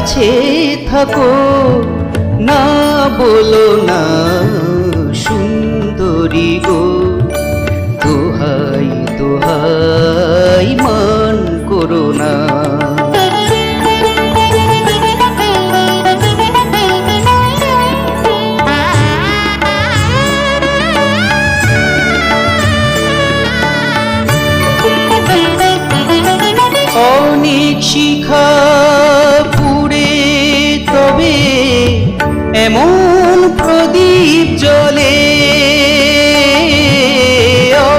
কাছে থাকো, না বলো না সুন্দরী গো। দোহাই দোহাই মান করো না। অনেক শিখা পুড়ে তবে এমন প্রদীপ জ্বলে।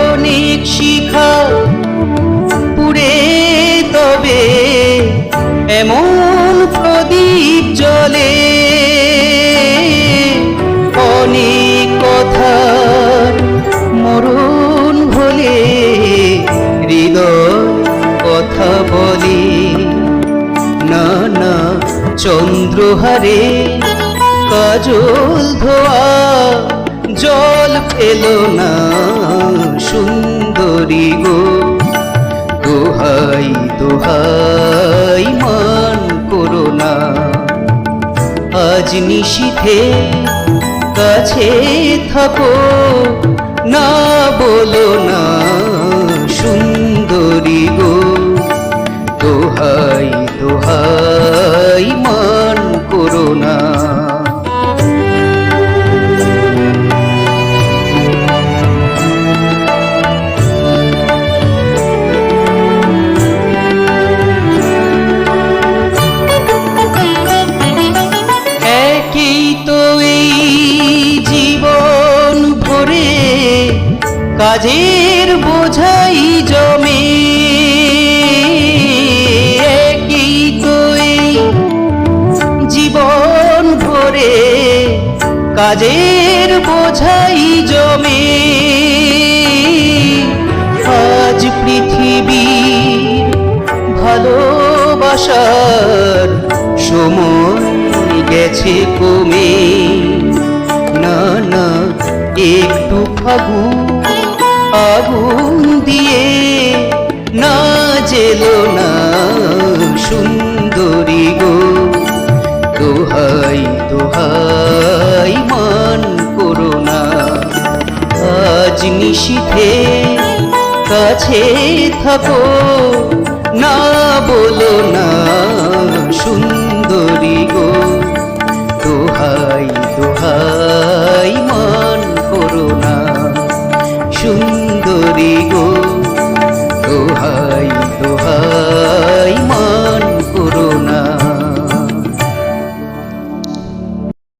অনেক শিখা পুড়ে তবে এমন প্রদীপ জ্বলে। অনেক কথার মরণ হলে হৃদয় কথা বলে। না না চন্দ্রহারে কাজল ধোয়া জল ফেলো না সুন্দরী গো। দোহাই দোহাই মান করো না। আজ নিশীথে কাছে থাকো, না বলো না সুন্দরী গো। দোহাই দোহাই মান করো না। একই তো এই জীবন ভরে কাজের বোঝাই জমে। একই তো এই জীবন ভরে কাজের বোঝাই জমে। আজ পৃথিবীর ভালোবাসার সময় গেছে কমে। না না একটু আগুন দিয়ে না জেলো না সুন্দরী গো। দোহাই দোহাই মান করো না। আজ নিশীথে কাছে থাকো, না বলো না সুন্দরী